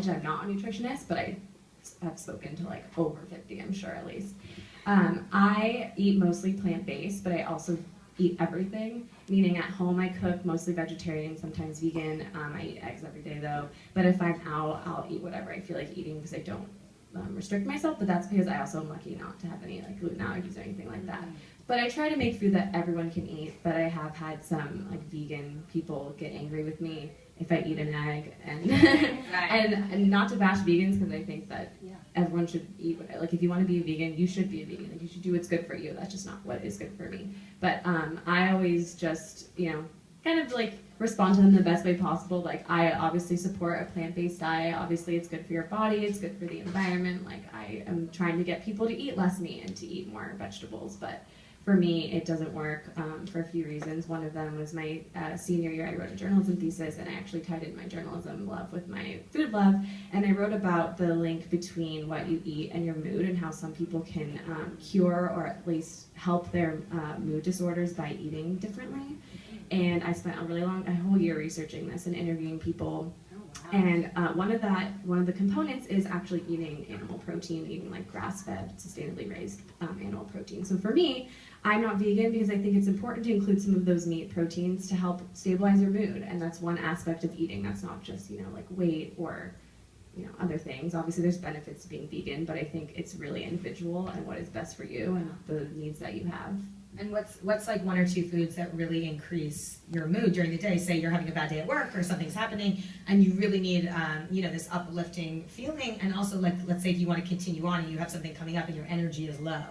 knowledge. I'm not a nutritionist, but I have spoken to like over 50, I'm sure at least. I eat mostly plant-based, but I also eat everything, meaning at home I cook mostly vegetarian, sometimes vegan. I eat eggs every day though, but if I'm out, I'll eat whatever I feel like eating because I don't restrict myself, but that's because I also am lucky not to have any like gluten allergies or anything like that. But I try to make food that everyone can eat, but I have had some like vegan people get angry with me if I eat an egg, and and not to bash vegans because I think that everyone should eat what, like if you want to be a vegan, you should be a vegan. Like you should do what's good for you. That's just not what is good for me. But I always just kind of like respond to them the best way possible. Like I obviously support a plant-based diet. Obviously it's good for your body, it's good for the environment. Like I am trying to get people to eat less meat and to eat more vegetables, but for me it doesn't work for a few reasons. One of them was my senior year I wrote a journalism thesis, and I actually tied in my journalism love with my food love, and I wrote about the link between what you eat and your mood and how some people can cure or at least help their mood disorders by eating differently. And I spent a whole year researching this and interviewing people. And one of the components is actually eating animal protein, eating like grass-fed, sustainably raised animal protein. So for me, I'm not vegan because I think it's important to include some of those meat proteins to help stabilize your mood. And that's one aspect of eating. That's not just, like weight or, other things. Obviously there's benefits to being vegan, but I think it's really individual and what is best for you and the needs that you have. And what's like one or two foods that really increase your mood during the day? Say you're having a bad day at work or something's happening and you really need this uplifting feeling, and also like let's say if you want to continue on and you have something coming up and your energy is low.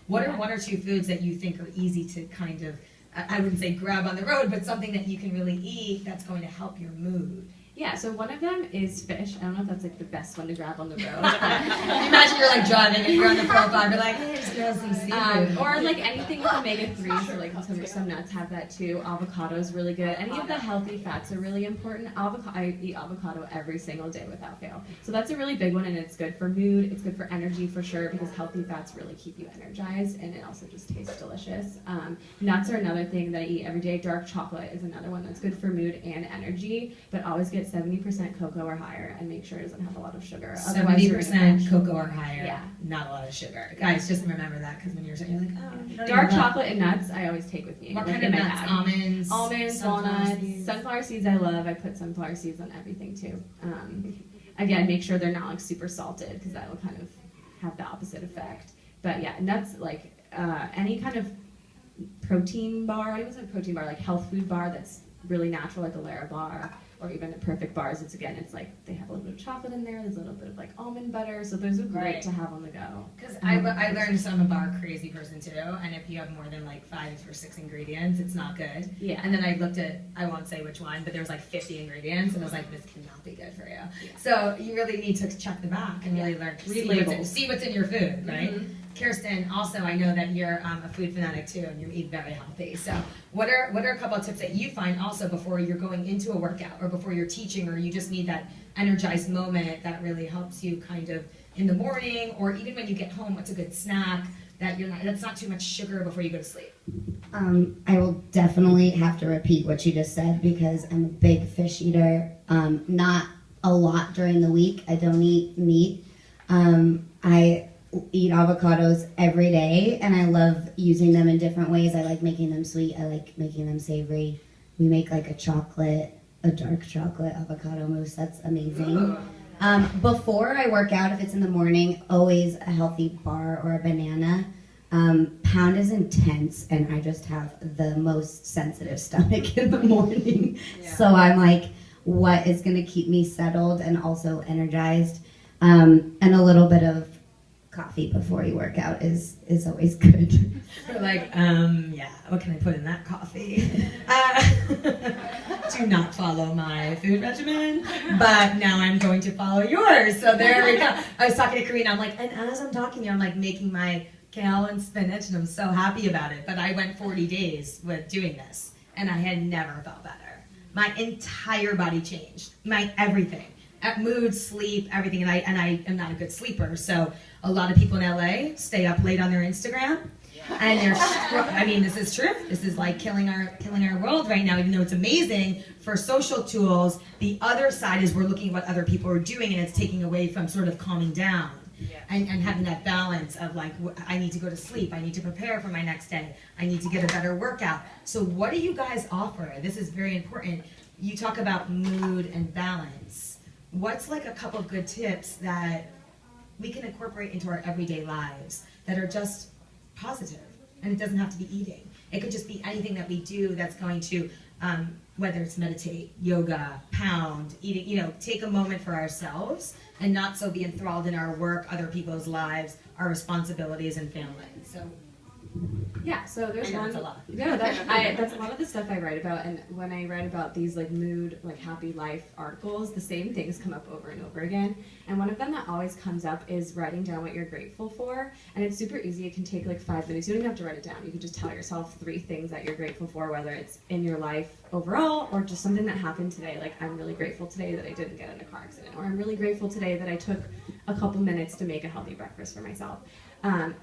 What are one or two foods that you think are easy to kind of, I wouldn't say grab on the road, but something that you can really eat that's going to help your mood? Yeah, so one of them is fish. I don't know if that's like the best one to grab on the road. Imagine you're like driving and you're on the profile, you're like, hey, just grab some seafood. Or like anything with omega-3s, or like some nuts have that too. Avocado is really good. Any of the healthy fats are really important. I eat avocado every single day without fail. So that's a really big one, and it's good for mood. It's good for energy for sure, because healthy fats really keep you energized, and it also just tastes delicious. Nuts are another thing that I eat every day. Dark chocolate is another one that's good for mood and energy, but always get 70% cocoa or higher, and make sure it doesn't have a lot of sugar. 70% cocoa or higher, yeah. Not a lot of sugar. Guys, just remember that, because when you're like, oh. Dark chocolate and nuts I always take with me. What kind of nuts? Almonds, walnuts, sunflower seeds I love. I put sunflower seeds on everything too. Again, make sure they're not like super salted, because that will kind of have the opposite effect. But yeah, nuts, like any kind of protein bar, I even said protein bar, like health food bar that's really natural, like a Lara bar, or even the Perfect bars. It's like they have a little bit of chocolate in there, there's a little bit of like almond butter, so those are great to have on the go. Because I learned, so I'm a bar crazy person too, and if you have more than like 5 or 6 ingredients, it's not good. Yeah. And then I looked at, I won't say which one, but there was like 50 ingredients, and I was like, this cannot be good for you. Yeah. So you really need to check the back and really learn, see what's in your food, right? Mm-hmm. Kirsten, also I know that you're a food fanatic too, and you eat very healthy. So what are a couple of tips that you find also before you're going into a workout, or before you're teaching, or you just need that energized moment that really helps you kind of in the morning, or even when you get home? What's a good snack that's not too much sugar before you go to sleep? I will definitely have to repeat what you just said, because I'm a big fish eater. Not a lot during the week. I don't eat meat. I eat avocados every day, and I love using them in different ways. I like making them sweet. I like making them savory. We make like a dark chocolate avocado mousse. That's amazing. Before I work out, if it's in the morning, always a healthy bar or a banana. Pound is intense, and I just have the most sensitive stomach in the morning. Yeah. So I'm like, what is going to keep me settled and also energized? And a little bit of coffee before you work out is always good. We're like, what can I put in that coffee? Do not follow my food regimen, but now I'm going to follow yours. So there we go. I was talking to Karina, I'm like, and as I'm talking to you, I'm like making my kale and spinach, and I'm so happy about it. But I went 40 days with doing this, and I had never felt better. My entire body changed, my everything. Mood, sleep, everything, and I am not a good sleeper, so a lot of people in LA stay up late on their Instagram, And I mean, this is true. This is like killing our world right now, even though it's amazing for social tools. The other side is we're looking at what other people are doing, and it's taking away from sort of calming down. And having that balance of like, I need to go to sleep, I need to prepare for my next day, I need to get a better workout. So what do you guys offer? This is very important. You talk about mood and balance. What's like a couple good tips that we can incorporate into our everyday lives that are just positive? And it doesn't have to be eating. It could just be anything that we do that's going to, whether it's meditate, yoga, pound, eating, take a moment for ourselves and not so be enthralled in our work, other people's lives, our responsibilities and family. So yeah, so there's one. That's a lot. No, that's a lot of the stuff I write about, and when I write about these like mood, like happy life articles, the same things come up over and over again. And one of them that always comes up is writing down what you're grateful for. And it's super easy. It can take like 5 minutes. You don't even have to write it down. You can just tell yourself 3 things that you're grateful for, whether it's in your life overall or just something that happened today. Like, I'm really grateful today that I didn't get in a car accident, or I'm really grateful today that I took a couple minutes to make a healthy breakfast for myself.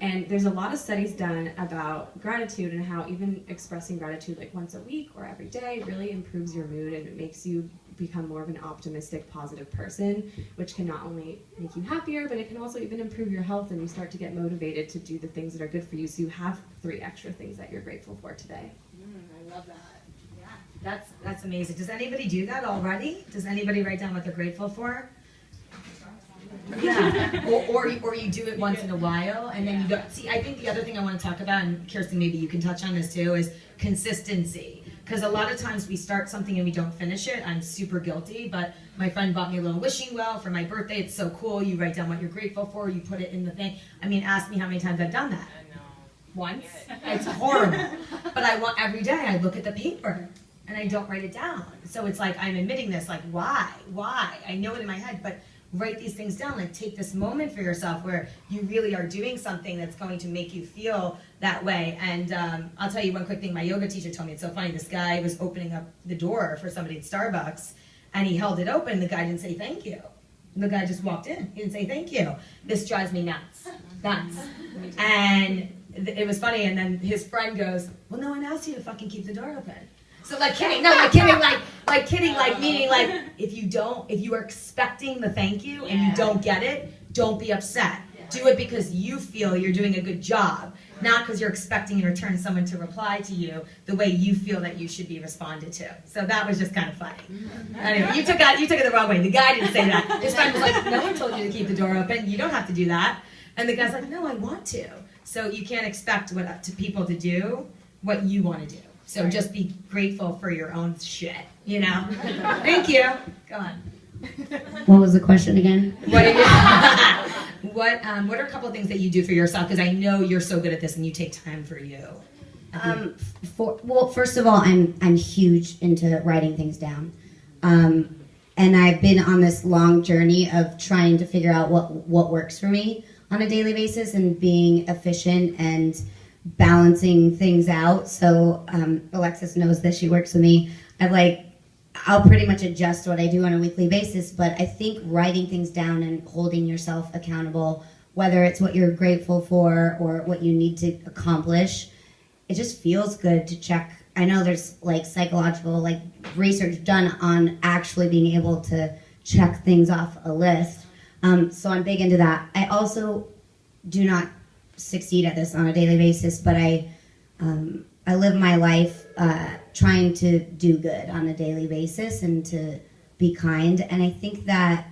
And there's a lot of studies done about gratitude and how even expressing gratitude like once a week or every day really improves your mood, and it makes you become more of an optimistic, positive person, which can not only make you happier, but it can also even improve your health, and you start to get motivated to do the things that are good for you, so you have 3 extra things that you're grateful for today. I love that. Yeah, that's amazing. Does anybody do that already? Does anybody write down what they're grateful for? Yeah, or you do it once in a while, and then you don't. See, I think the other thing I want to talk about, and Kirsten, maybe you can touch on this too, is consistency. Because a lot of times we start something and we don't finish it. I'm super guilty, but my friend bought me a little wishing well for my birthday. It's so cool. You write down what you're grateful for, you put it in the thing. I mean, ask me how many times I've done that. I know. Once. It's horrible. But I want every day I look at the paper and I don't write it down. So it's like I'm admitting this, like why? I know it in my head, but write these things down. Like, take this moment for yourself where you really are doing something that's going to make you feel that way. And I'll tell you one quick thing my yoga teacher told me. It's so funny. This guy was opening up the door for somebody at Starbucks, and he held it open. The guy didn't say thank you. The guy just walked in. He didn't say thank you. This drives me nuts. And it was funny. And then his friend goes, well, no one asked you to fucking keep the door open. So like kidding, meaning like if you are expecting the thank you and you don't get it, don't be upset. Do it because you feel you're doing a good job, not because you're expecting in return someone to reply to you the way you feel that you should be responded to. So that was just kind of funny. Anyway, you took it the wrong way. The guy didn't say that. His friend was like, no one told you to keep the door open. You don't have to do that. And the guy's like, no, I want to. So you can't expect people to do what you want to do. So just be grateful for your own shit, Thank you. Go on. What was the question again? What are a couple of things that you do for yourself? Because I know you're so good at this and you take time for you. First of all, I'm huge into writing things down. And I've been on this long journey of trying to figure out what works for me on a daily basis and being efficient and balancing things out. So Alexis knows that she works with me. I'll pretty much adjust what I do on a weekly basis, but I think writing things down and holding yourself accountable, whether it's what you're grateful for or what you need to accomplish, it just feels good to check. I know there's psychological research done on actually being able to check things off a list. So I'm big into that. I also do not succeed at this on a daily basis, but I live my life trying to do good on a daily basis and to be kind. And I think that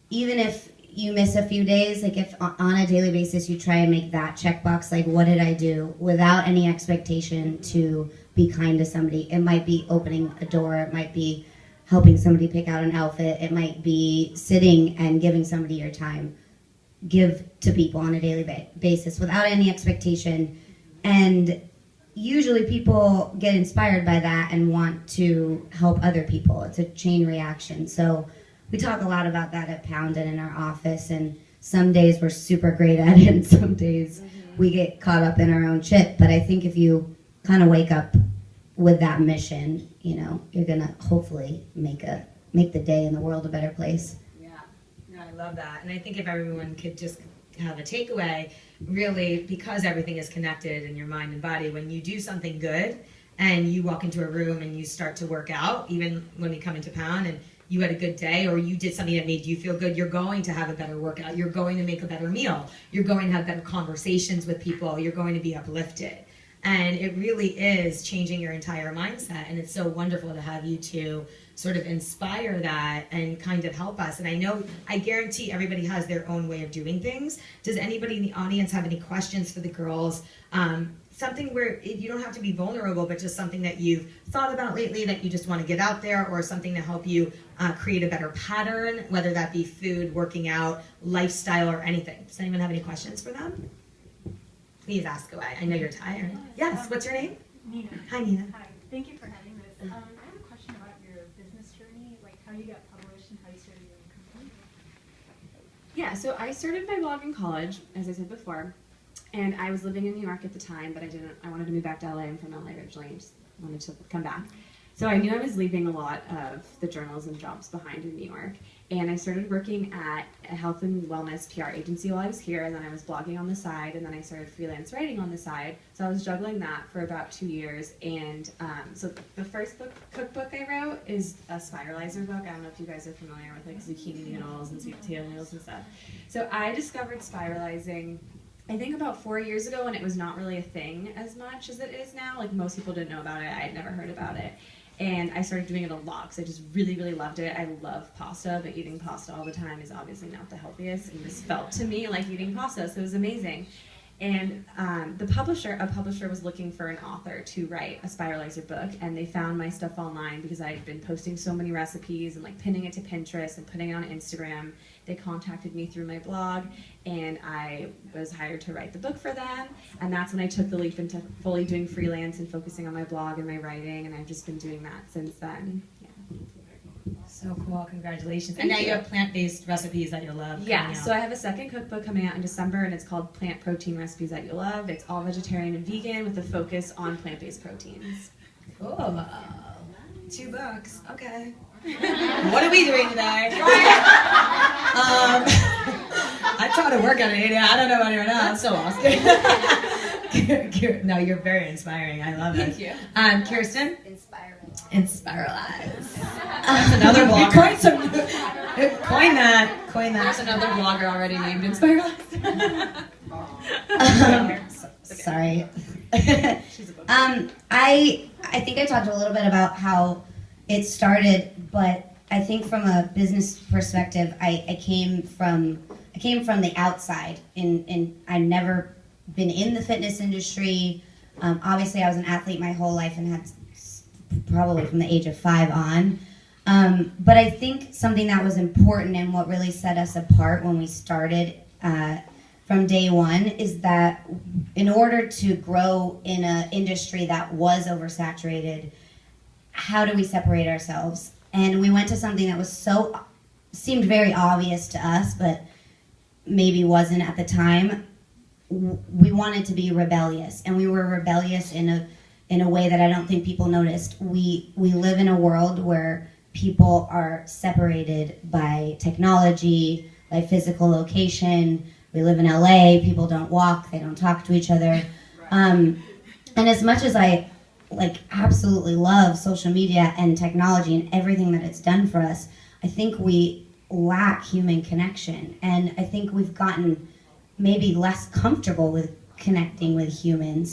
even if you miss a few days, if on a daily basis you try and make that checkbox, what did I do, without any expectation to be kind to somebody. It might be opening a door, it might be helping somebody pick out an outfit, it might be sitting and giving somebody your time. Give to people on a daily basis without any expectation, and usually people get inspired by that and want to help other people. It's a chain reaction. So we talk a lot about that at Pound and in our office, and some days we're super great at it and some days we get caught up in our own shit. But I think if you kind of wake up with that mission, you're gonna hopefully make the day in the world a better place. I love that. And I think if everyone could just have a takeaway, really, because everything is connected in your mind and body, when you do something good and you walk into a room and you start to work out, even when we come into Pound and you had a good day or you did something that made you feel good, you're going to have a better workout. You're going to make a better meal. You're going to have better conversations with people. You're going to be uplifted. And it really is changing your entire mindset. And it's so wonderful to have you to sort of inspire that and kind of help us. And I guarantee everybody has their own way of doing things. Does anybody in the audience have any questions for the girls? Something where you don't have to be vulnerable, but just something that you've thought about lately that you just want to get out there, or something to help you create a better pattern, whether that be food, working out, lifestyle, or anything. Does anyone have any questions for them? Please ask away. I know you're tired. Yes, what's your name? Nina. Hi, Nina. Hi, thank you for having this. I have a question about your business journey, like how you got published and how you started your own company. Yeah, so I started my blog in college, as I said before, and I was living in New York at the time, but I wanted to move back to LA. I'm from LA originally, I just wanted to come back. So I knew I was leaving a lot of the journalism jobs behind in New York, and I started working at a health and wellness PR agency while I was here, and then I was blogging on the side, and then I started freelance writing on the side. So I was juggling that for about 2 years, and so the first cookbook I wrote is a spiralizer book. I don't know if you guys are familiar with like zucchini noodles and sweet potato noodles and stuff. So I discovered spiralizing I think about 4 years ago, when it was not really a thing as much as it is now. Like, most people didn't know about it. I had never heard about it. And I started doing it a lot because I just really, really loved it. I love pasta, but eating pasta all the time is obviously not the healthiest. And this felt to me like eating pasta, so it was amazing. And a publisher was looking for an author to write a spiralizer book, and they found my stuff online because I had been posting so many recipes and like pinning it to Pinterest and putting it on Instagram. They contacted me through my blog, and I was hired to write the book for them. And that's when I took the leap into fully doing freelance and focusing on my blog and my writing, and I've just been doing that since then. Yeah. So cool, congratulations. And now you have plant-based recipes that you'll love. Yeah, so I have a second cookbook coming out in December, and it's called Plant Protein Recipes That You'll Love. It's all vegetarian and vegan with a focus on plant-based proteins. Cool. 2 books, okay. What are we doing today? I taught to work on it. I don't know about anyone else. I'm so lost. No, you're very inspiring. I love it. Thank you. Kirsten? Inspiralize. That's another blogger. Coin that. There's another blogger already named Inspiralize. Sorry. I think I talked a little bit about how it started, but I think from a business perspective, I came from the outside, and I've never been in the fitness industry. Obviously, I was an athlete my whole life and had probably from the age of 5 on. But I think something that was important and what really set us apart when we started from day one is that in order to grow in an industry that was oversaturated, how do we separate ourselves? And we went to something that was seemed very obvious to us, but maybe wasn't at the time. We wanted to be rebellious, and we were rebellious in a way that I don't think people noticed. We live in a world where people are separated by technology, by physical location. We live in LA, people don't walk, they don't talk to each other. And as much as I absolutely love social media and technology and everything that it's done for us, I think we lack human connection. And I think we've gotten maybe less comfortable with connecting with humans.